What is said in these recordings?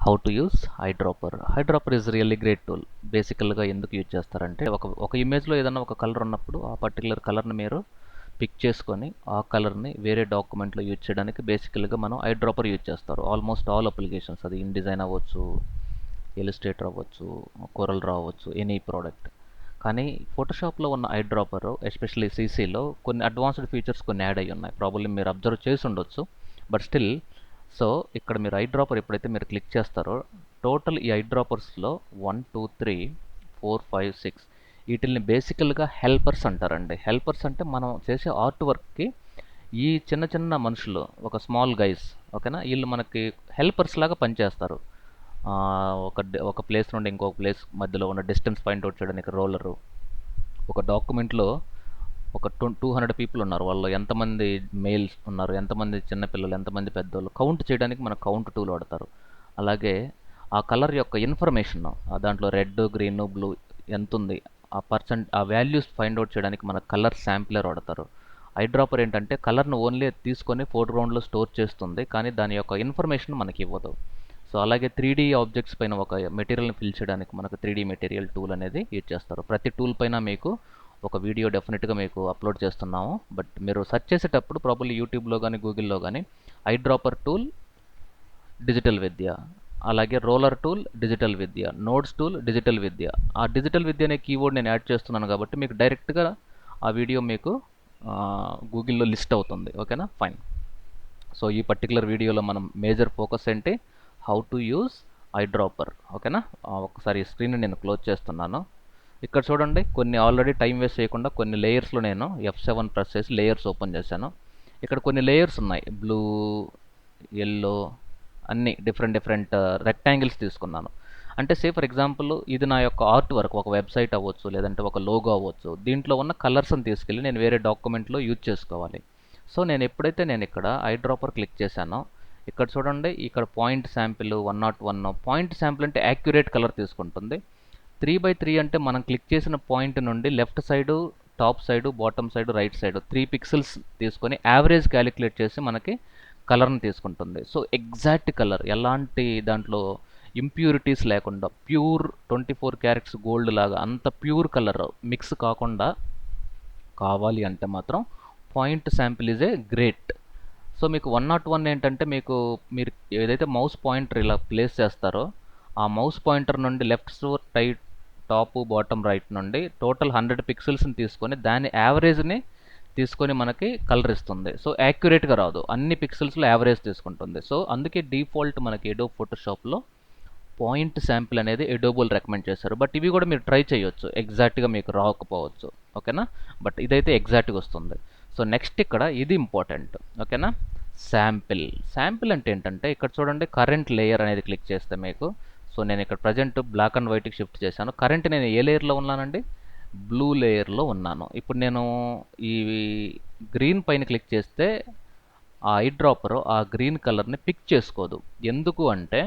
How to use eyedropper. Eyedropper is really great tool. బేసికల్గా ఎందుకు use చేస్తారంటే ఒక ఇమేజ్లో ఏదైనా ఒక కలర్ ఉన్నప్పుడు ఆ పర్టికులర్ కలర్ని మీరు పిక్ చేసుకొని ఆ కలర్ని వేరే డాక్యుమెంట్లో యూజ్ చేయడానికి బేసికల్గా మనం ఐడ్రాపర్ యూజ్ చేస్తారు. ఆల్మోస్ట్ ఆల్ అప్లికేషన్స్, అది ఇన్డిజైన్ అవ్వచ్చు, ఇలిస్ట్రేటర్ అవ్వచ్చు, కొరల్ డ్రా అవ్వచ్చు, ఎనీ ప్రోడక్ట్. కానీ ఫోటోషాప్లో ఉన్న ఐడ్రాపర్ ఎస్పెషల్లీ సీసీలో కొన్ని అడ్వాన్స్డ్ ఫీచర్స్ కొన్ని యాడ్ అయ్యి ఉన్నాయి. ప్రాబ్లీ మీరు అబ్జర్వ్ చేసి ఉండొచ్చు, బట్ స్టిల్. సో ఇక్కడ మీరు ఐడ్రాపర్ ఎప్పుడైతే మీరు క్లిక్ చేస్తారో టోటల్ ఈ ఐడ్రాపర్స్లో 1 2 3 4 5 6 వీటిల్ని బేసికల్గా హెల్పర్స్ అంటారండి. హెల్పర్స్ అంటే మనం చేసే ఆర్ట్ వర్క్కి ఈ చిన్న చిన్న మనుషులు, ఒక స్మాల్ గైస్, ఓకేనా, వీళ్ళు మనకి హెల్పర్స్ లాగా పనిచేస్తారు. ఒక ప్లేస్ నుండి ఇంకొక ప్లేస్ మధ్యలో ఉన్న డిస్టెన్స్ పాయింట్ అవుట్ చేయడానికి రోలరు, ఒక డాక్యుమెంట్లో ఒక 200 పీపుల్ ఉన్నారు, వాళ్ళు ఎంతమంది మెయిల్స్ ఉన్నారు, ఎంతమంది చిన్నపిల్లలు, ఎంతమంది పెద్దోళ్ళు కౌంట్ చేయడానికి మన కౌంట్ టూల్ వాడతారు. అలాగే ఆ కలర్ యొక్క ఇన్ఫర్మేషన్, దాంట్లో రెడ్, గ్రీన్, బ్లూ ఎంత ఉంది, ఆ వాల్యూస్ ఫైండ్ అవుట్ చేయడానికి మన కలర్ శాంప్లర్ వాడతారు. ఐడ్రాపర్ ఏంటంటే కలర్ను ఓన్లీ తీసుకొని ఫోర్గ్రౌండ్లో స్టోర్ చేస్తుంది, కానీ దాని యొక్క ఇన్ఫర్మేషన్ మనకి ఇవ్వదు. సో అలాగే 3D ఆబ్జెక్ట్స్ పైన ఒక మెటీరియల్ని ఫిల్ చేయడానికి మనకు 3D మెటీరియల్ టూల్ అనేది యూజ్ చేస్తారు. ప్రతి టూల్ పైన మీకు ఒక వీడియో డెఫినెట్గా మీకు అప్లోడ్ చేస్తున్నాము. బట్ మీరు సెర్చ్ చేసేటప్పుడు ప్రాబ్లీ యూట్యూబ్లో కానీ గూగుల్లో కానీ ఐడ్రాపర్ టూల్ డిజిటల్ విద్య, అలాగే రోలర్ టూల్ డిజిటల్ విద్య, నోట్స్ టూల్ డిజిటల్ విద్య, ఆ డిజిటల్ విద్య అనే కీవర్డ్ నేను యాడ్ చేస్తున్నాను కాబట్టి మీకు డైరెక్ట్గా ఆ వీడియో మీకు గూగుల్లో లిస్ట్ అవుతుంది. ఓకేనా, ఫైన్. సో ఈ పర్టికులర్ వీడియోలో మనం మేజర్ ఫోకస్ ఏంటి, హౌ టు యూజ్ ఐడ్రాపర్. ఓకేనా, ఒకసారి ఈ స్క్రీన్ నేను క్లోజ్ చేస్తున్నాను. ఇక్కడ చూడండి, కొన్ని ఆల్రెడీ టైం వేస్ట్ చేయకుండా కొన్ని లేయర్స్లో నేను F7 ప్రెస్ చేసి లేయర్స్ ఓపెన్ చేశాను. ఇక్కడ కొన్ని లేయర్స్ ఉన్నాయి, బ్లూ, ఎల్లో, అన్ని డిఫరెంట్ రెక్టాంగిల్స్ తీసుకున్నాను. అంటే ఫర్ ఎగ్జాంపుల్ ఇది నా యొక్క ఆర్ట్ వర్క్, ఒక వెబ్సైట్ అవ్వచ్చు, లేదంటే ఒక లోగో అవ్వచ్చు. దీంట్లో ఉన్న కలర్స్ని తీసుకెళ్ళి నేను వేరే డాక్యుమెంట్లో యూజ్ చేసుకోవాలి. సో నేను ఇక్కడ ఐడ్రాపర్ క్లిక్ చేశానో, ఇక్కడ చూడండి, ఇక్కడ పాయింట్ శాంపిల్ 101. పాయింట్ శాంపిల్ అంటే యాక్యురేట్ కలర్ తీసుకుంటుంది. 3x3 అంటే మనం క్లిక్ చేసిన పాయింట్ నుండి left side, top side, bottom side, right side 3 pixels తీసుకొని యావరేజ్ క్యాలిక్యులేట్ చేసి మనకి కలర్ని తీసుకుంటుంది. సో ఎగ్జాక్ట్ కలర్, ఎలాంటి దాంట్లో ఇంప్యూరిటీస్ లేకుండా ప్యూర్ 24 క్యారెట్స్ గోల్డ్ లాగా అంత ప్యూర్ కలర్ మిక్స్ కాకుండా కావాలి అంటే మాత్రం point sample is a great. So మీకు 101 ఏంటంటే మీరు ఏదైతే మౌస్ పాయింటర్ ఇలా ప్లేస్ చేస్తారో ఆ మౌస్ పాయింటర్ నుండి left right, top, bottom, right నుండి టోటల్ 100 పిక్సెల్స్ని తీసుకొని దాని యావరేజ్ని తీసుకొని మనకి కలర్ ఇస్తుంది. సో యాక్యురేట్గా రాదు, అన్ని పిక్సెల్స్లో యావరేజ్ తీసుకుంటుంది. సో అందుకే డిఫాల్ట్ మనకి ఎడోబ్ ఫోటోషాప్లో పాయింట్ శాంపిల్ అనేది ఎడోబుల్ రికమెండ్ చేశారు. బట్ ఇవి కూడా మీరు ట్రై చేయొచ్చు, ఎగ్జాక్ట్గా మీకు రాకపోవచ్చు. ఓకేనా, బట్ ఇదైతే ఎగ్జాక్ట్గా వస్తుంది. సో నెక్స్ట్ ఇక్కడ ఇది ఇంపార్టెంట్. ఓకేనా, శాంపిల్ అంటే ఏంటంటే ఇక్కడ చూడండి, కరెంట్ లేయర్ అనేది క్లిక్ చేస్తే మీకు, సో నేను ఇక్కడ ప్రజెంట్ బ్లాక్ అండ్ వైట్కి షిఫ్ట్ చేశాను. కరెంట్ నేను ఏ లేయర్లో ఉన్నానండి, బ్లూ లేయర్లో ఉన్నాను. ఇప్పుడు నేను ఈ గ్రీన్ పైన క్లిక్ చేస్తే ఆ ఐడ్రాపర్ ఆ గ్రీన్ కలర్ని పిక్ చేసుకోదు. ఎందుకు అంటే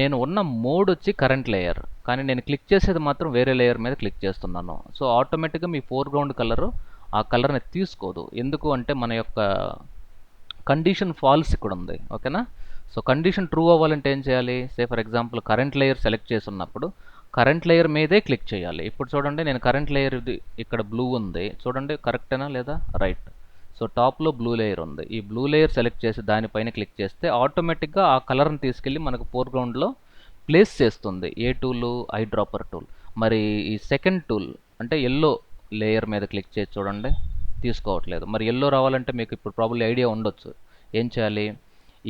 నేను ఉన్న మోడ్ వచ్చి కరెంట్ లేయర్, కానీ నేను క్లిక్ చేసేది మాత్రం వేరే లేయర్ మీద క్లిక్ చేస్తున్నాను. సో ఆటోమేటిక్గా మీ ఫోర్గ్రౌండ్ కలరు ఆ కలర్ని తీసుకోదు. ఎందుకు అంటే మన యొక్క కండిషన్ ఫాల్స్ ఇక్కడ ఉంది. ఓకేనా, సో కండిషన్ ట్రూ అవ్వాలంటే ఏం చేయాలి, for example current layer select చేసి ఉన్నప్పుడు కరెంట్ లేయర్ మీదే క్లిక్ చేయాలి. ఇప్పుడు చూడండి, నేను కరెంట్ లేయర్ ఇది ఇక్కడ బ్లూ ఉంది, చూడండి కరెక్టేనా లేదా, రైట్. సో టాప్లో బ్లూ లేయర్ ఉంది, ఈ బ్లూ లేయర్ సెలెక్ట్ చేసి దానిపైన క్లిక్ చేస్తే ఆటోమేటిక్గా ఆ కలర్ని తీసుకెళ్ళి మనకు ఫోర్గ్రౌండ్లో ప్లేస్ చేస్తుంది. ఏ టూల్, ఐడ్రాపర్ టూల్. మరి ఈ సెకండ్ టూల్ అంటే ఎల్లో లేయర్ మీద క్లిక్ చేసి చూడండి, తీసుకోవట్లేదు. మరి ఎల్లో రావాలంటే మీకు ఇప్పుడు ప్రాబ్లీ ఐడియా ఉండొచ్చు, ఏం చేయాలి,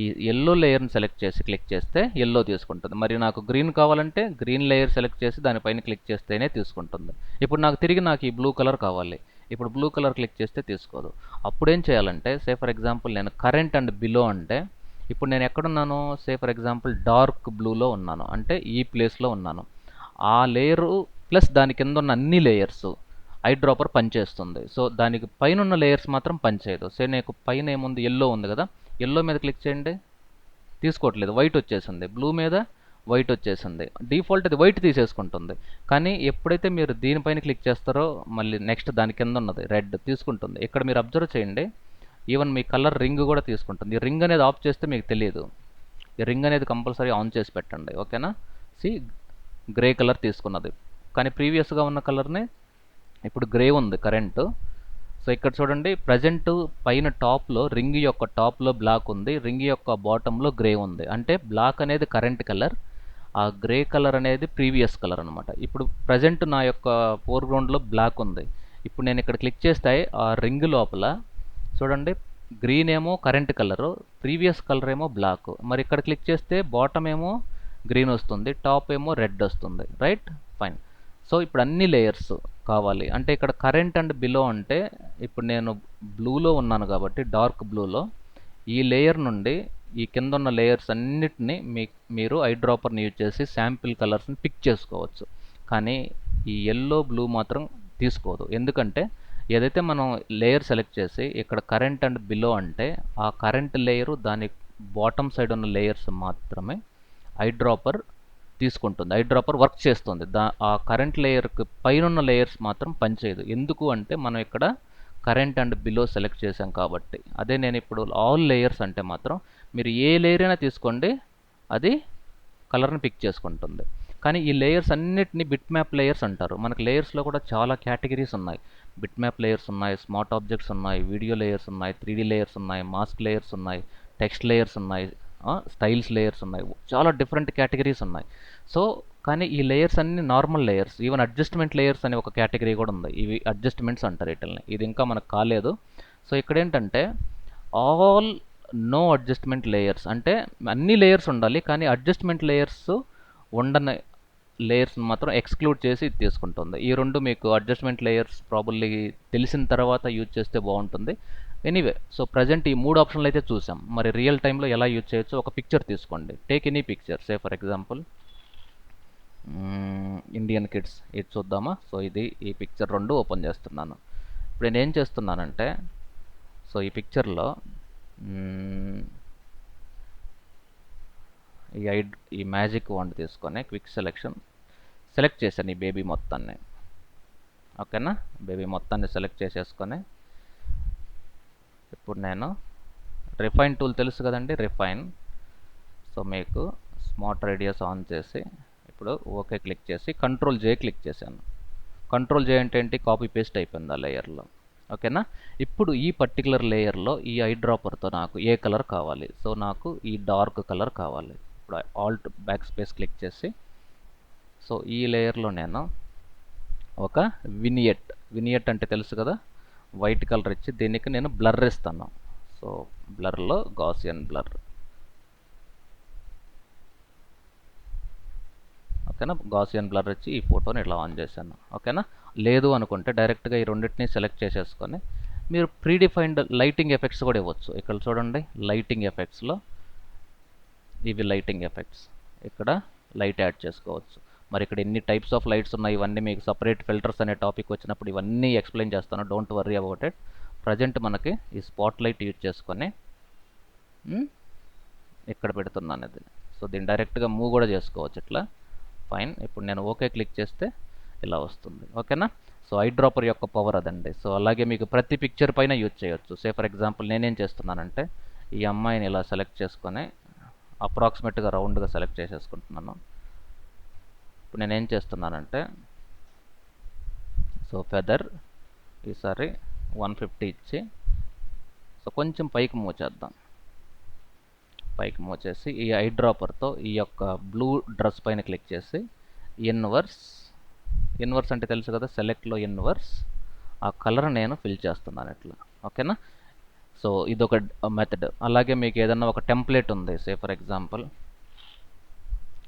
ఈ ఎల్లో లేయర్ని సెలెక్ట్ చేసి క్లిక్ చేస్తే ఎల్లో తీసుకుంటుంది. మరి నాకు గ్రీన్ కావాలంటే గ్రీన్ లేయర్ సెలెక్ట్ చేసి దానిపైన క్లిక్ చేస్తేనే తీసుకుంటుంది. ఇప్పుడు నాకు ఈ బ్లూ కలర్ కావాలి, ఇప్పుడు బ్లూ కలర్ క్లిక్ చేస్తే తీసుకోదు. అప్పుడు ఏం చేయాలంటే ఫర్ ఎగ్జాంపుల్ నేను కరెంట్ అండ్ బిలో అంటే ఇప్పుడు నేను ఎక్కడున్నాను, ఫర్ ఎగ్జాంపుల్ డార్క్ బ్లూలో ఉన్నాను, అంటే ఈ ప్లేస్లో ఉన్నాను. ఆ లేయరు ప్లస్ దాని కింద ఉన్న అన్ని లేయర్స్ ఐడ్రాపర్ పనిచేస్తుంది. సో దానికి పైన ఉన్న లేయర్స్ మాత్రం పనిచేయదు. నీకు పైన ఏముంది, ఎల్లో ఉంది కదా, ఎల్లో మీద క్లిక్ చేయండి, తీసుకోవట్లేదు, వైట్ వచ్చేసింది. బ్లూ మీద వైట్ వచ్చేసింది, డిఫాల్ట్ అది వైట్ తీసేసుకుంటుంది. కానీ ఎప్పుడైతే మీరు దీనిపైన క్లిక్ చేస్తారో మళ్ళీ నెక్స్ట్ దాని కింద ఉన్నది రెడ్ తీసుకుంటుంది. ఇక్కడ మీరు అబ్జర్వ్ చేయండి, ఈవెన్ మీ కలర్ రింగ్ కూడా తీసుకుంటుంది. ఈ రింగ్ అనేది ఆఫ్ చేస్తే మీకు తెలియదు, ఈ రింగ్ అనేది కంపల్సరీ ఆన్ చేసి పెట్టండి. ఓకేనా. సి గ్రే కలర్ తీసుకున్నది, కానీ ప్రీవియస్గా ఉన్న కలర్ని ఇప్పుడు గ్రే ఉంది కరెంట్. సో ఇక్కడ చూడండి, ప్రజెంట్ పైన టాప్లో రింగ్ యొక్క టాప్లో బ్లాక్ ఉంది, రింగ్ యొక్క బాటంలో గ్రే ఉంది. అంటే బ్లాక్ అనేది కరెంట్ కలర్, ఆ గ్రే కలర్ అనేది ప్రీవియస్ కలర్ అనమాట. ఇప్పుడు ప్రజెంట్ నా యొక్క ఫోర్గ్రౌండ్లో బ్లాక్ ఉంది. ఇప్పుడు నేను ఇక్కడ క్లిక్ చేస్తే ఆ రింగ్ లోపల చూడండి, గ్రీన్ ఏమో కరెంట్ కలరు, ప్రీవియస్ కలర్ ఏమో బ్లాక్. మరి ఇక్కడ క్లిక్ చేస్తే బాటమ్ ఏమో గ్రీన్ వస్తుంది, టాప్ ఏమో రెడ్ వస్తుంది. Right, fine. సో ఇప్పుడు అన్ని లేయర్స్ కావాలి అంటే ఇక్కడ కరెంట్ అండ్ బిలో అంటే ఇప్పుడు నేను బ్లూలో ఉన్నాను కాబట్టి డార్క్ బ్లూలో ఈ లేయర్ నుండి ఈ కింద ఉన్న లేయర్స్ అన్నిటిని మీరు ఐ డ్రాపర్ని యూజ్ చేసి శాంపిల్ కలర్స్ని పిక్ చేసుకోవచ్చు. కానీ ఈ ఎల్లో బ్లూ మాత్రం తీసుకోదు. ఎందుకంటే ఏదైతే మనం లేయర్ సెలెక్ట్ చేసి ఇక్కడ కరెంట్ అండ్ బిలో అంటే ఆ కరెంట్ లేయరు దాని బాటమ్ సైడ్ ఉన్న లేయర్స్ మాత్రమే ఐ డ్రాపర్ తీసుకుంటుంది, ఐ డ్రాపర్ వర్క్ చేస్తుంది. ఆ కరెంట్ లేయర్కి పైన ఉన్న లేయర్స్ మాత్రం పనిచేయదు. ఎందుకు అంటే మనం ఇక్కడ కరెంట్ అండ్ బిలో సెలెక్ట్ చేసాం కాబట్టి. అదే నేను ఇప్పుడు ఆల్ లేయర్స్ అంటే మాత్రం మీరు ఏ లేయర్ అయినా తీసుకోండి, అది కలర్ని పిక్ చేసుకుంటుంది. కానీ ఈ లేయర్స్ అన్నిటిని బిట్ మ్యాప్ లేయర్స్ అంటారు. మనకి లేయర్స్లో కూడా చాలా కేటగిరీస్ ఉన్నాయి. బిట్ మ్యాప్ లేయర్స్ ఉన్నాయి, స్మార్ట్ ఆబ్జెక్ట్స్ ఉన్నాయి, వీడియో లేయర్స్ ఉన్నాయి, 3D లేయర్స్ ఉన్నాయి, మాస్క్ లేయర్స్ ఉన్నాయి, టెక్స్ట్ లేయర్స్ ఉన్నాయి, స్టైల్స్ లేయర్స్ ఉన్నాయి, చాలా డిఫరెంట్ కేటగిరీస్ ఉన్నాయి. సో కానీ ఈ లేయర్స్ అన్ని normal layers. Even adjustment layers అనే ఒక కేటగిరీ కూడా ఉంది, ఇవి అడ్జస్ట్మెంట్స్ అంటారు వీటిని. ఇది ఇంకా మనకు కాలేదు. సో ఇక్కడ ఏంటంటే ఆల్ నో అడ్జస్ట్మెంట్ లేయర్స్ అంటే అన్ని లేయర్స్ ఉండాలి, కానీ అడ్జస్ట్మెంట్ లేయర్స్ ఉండని లేయర్స్ మాత్రం ఎక్స్క్లూడ్ చేసి ఇది తీసుకుంటుంది. ఈ రెండు మీకు అడ్జస్ట్మెంట్ లేయర్స్ ప్రాబబ్లీ తెలిసిన తర్వాత యూజ్ చేస్తే బాగుంటుంది. ఎనీవే, సో ప్రజెంట్ ఈ 3 ఆప్షన్లు అయితే చూసాం. మరి రియల్ టైంలో ఎలా యూజ్ చేయొచ్చో ఒక పిక్చర్ తీసుకోండి. Take any picture, say for example Indian kids, ఇది చూద్దామా. సో ఈ పిక్చర్ 2 ఓపెన్ చేస్తున్నాను. ఇప్పుడు నేను ఏం చేస్తున్నానంటే, సో ఈ పిక్చర్లో ఈ మ్యాజిక్ వాండ్ తీసుకొని క్విక్ సెలెక్ట్ చేశాను ఈ బేబీ మొత్తాన్ని. ఓకేనా, బేబీ మొత్తాన్ని సెలెక్ట్ చేసేసుకొని ఇప్పుడు నేను రిఫైన్ టూల్ తెలుసు కదండి, రిఫైన్. సో మీకు స్మార్ట్ రేడియస్ ఆన్ చేసి ఇప్పుడు ఓకే క్లిక్ చేసి కంట్రోల్ జే క్లిక్ చేశాను. కంట్రోల్ జే అంటే ఏంటి, కాపీ పేస్ట్ అయిపోయింది ఆ లేయర్లో. ఓకేనా. ఇప్పుడు ఈ పర్టికులర్ లేయర్లో ఈ ఐ డ్రాపర్తో నాకు ఏ కలర్ కావాలి, సో నాకు ఈ డార్క్ కలర్ కావాలి. ఇప్పుడు ఆల్ట్ బ్యాక్ స్పేస్ క్లిక్ చేసి సో ఈ లేయర్లో నేను ఒక వినియట్ అంటే తెలుసు కదా, వైట్ కలర్ ఇచ్చి దీనికి నేను బ్లర్ ఇస్తాను. సో బ్లర్లో గాసియన్ బ్లర్. ఓకేనా, గాసియన్ బ్లర్ ఇచ్చి ఈ ఫోటోని ఇట్లా ఆన్ చేశాను. ఓకేనా. లేదు అనుకుంటే డైరెక్ట్గా ఈ రెండింటిని సెలెక్ట్ చేసేసుకొని మీరు ప్రీడిఫైన్డ్ లైటింగ్ ఎఫెక్ట్స్ కూడా ఇవ్వచ్చు. ఇక్కడ చూడండి, లైటింగ్ ఎఫెక్ట్స్లో ఇవి లైటింగ్ ఎఫెక్ట్స్, ఇక్కడ లైట్ యాడ్ చేసుకోవచ్చు. మరి ఇక్కడ ఎన్ని టైప్స్ ఆఫ్ లైట్స్ ఉన్నాయి, ఇవన్నీ మీకు సపరేట్ ఫిల్టర్స్ అనే టాపిక్ వచ్చినప్పుడు ఇవన్నీ ఎక్స్ప్లెయిన్ చేస్తాను, don't worry about it. Present మనకి ఈ స్పాట్ లైట్ యూజ్ చేసుకొని ఇక్కడ పెడుతున్నాను ఇది. సో దీన్ని డైరెక్ట్గా మూవ్ కూడా చేసుకోవచ్చు ఇట్లా. ఫైన్, ఇప్పుడు నేను ఓకే క్లిక్ చేస్తే ఇలా వస్తుంది. ఓకేనా. సో ఐ డ్రాపర్ యొక్క పవర్ అదండి. సో అలాగే మీకు ప్రతి పిక్చర్ పైన యూజ్ చేయొచ్చు. సే ఫర్ ఎగ్జాంపుల్ నేనేం చేస్తున్నానంటే ఈ అమ్మాయిని ఇలా సెలెక్ట్ చేసుకొని అప్రాక్సిమేట్గా రౌండ్గా సెలెక్ట్ చేసేసుకుంటున్నాను. ఇప్పుడు నేనేం చేస్తున్నానంటే సో ఫెదర్ ఈసారి 150 ఇచ్చి సో కొంచెం పైకి మూవ్ చేద్దాం. పైకి మూవ్ చేసి ఈ ఐ డ్రాపర్తో ఈ యొక్క బ్లూ డ్రెస్ పైన క్లిక్ చేసి ఇన్వర్స్ అంటే తెలుసు కదా, సెలెక్ట్లో ఇన్వర్స్, ఆ కలర్ నేను ఫిల్ చేస్తున్నాను ఇట్లా. ఓకేనా. సో ఇదొక మెథడ్. అలాగే మీకు ఏదన్నా ఒక టెంప్లెట్ ఉంది, సే ఫర్ ఎగ్జాంపుల్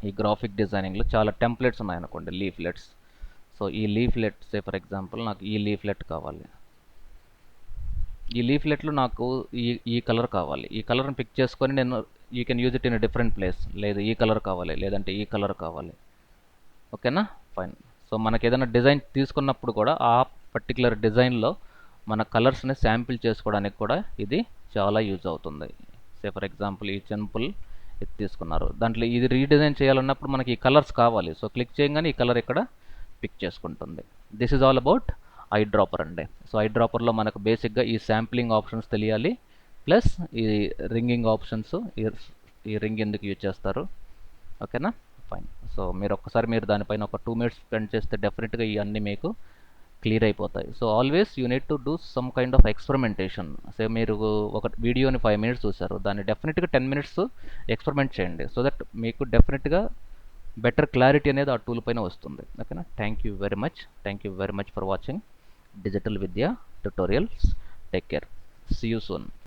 ఈ గ్రాఫిక్ డిజైనింగ్లో చాలా టెంప్లెట్స్ ఉన్నాయనుకోండి, లీఫ్లెట్స్. సో ఈ లీఫ్లెట్ సే ఫర్ ఎగ్జాంపుల్ నాకు ఈ లీఫ్లెట్ కావాలి, ఈ లీఫ్లెట్లో నాకు ఈ కలర్ కావాలి. ఈ కలర్ని పిక్ చేసుకొని నేను you can use it in different place. లేదు ఈ కలర్ కావాలి, లేదంటే ఈ కలర్ కావాలి. ఓకేనా, ఫైన్. సో మనకి ఏదైనా డిజైన్ తీసుకున్నప్పుడు కూడా ఆ పర్టికులర్ డిజైన్లో మన కలర్స్ని శాంపిల్ చేసుకోవడానికి కూడా ఇది చాలా యూజ్ అవుతుంది. సే ఫర్ ఎగ్జాంపుల్ ఈ టెంపుల్ ఇది తీసుకున్నారు, దాంట్లో ఇది రీడిజైన్ చేయాలన్నప్పుడు మనకి ఈ కలర్స్ కావాలి. సో క్లిక్ చేయగానే ఈ కలర్ ఇక్కడ పిక్ చేసుకుంటుంది. This is all about I dropper అండి. సో ఐ డ్రాపర్లో మనకు బేసిక్గా ఈ శాంప్లింగ్ ఆప్షన్స్ తెలియాలి, ప్లస్ ఈ రింగింగ్ ఆప్షన్స్, ఈ ఈ రింగ్ ఎందుకు యూజ్ చేస్తారు. ఓకేనా, ఫైన్. సో మీరు దానిపైన ఒక 2 minutes స్పెండ్ చేస్తే డెఫినెట్గా ఇవన్నీ మీకు క్లియర్ అయిపోతాయి. So always you need to do some kind of experimentation. So మీరు ఒక వీడియోని 5 minutes చూసారు, దాన్ని డెఫినెట్గా 10 minutes ఎక్స్పెరిమెంట్ చేయండి. సో దట్ మీకు డెఫినెట్గా బెటర్ క్లారిటీ అనేది ఆ టూల్ పైన వస్తుంది. ఓకేనా, thank you very much for watching digital Vidya tutorials. Take care, see you soon.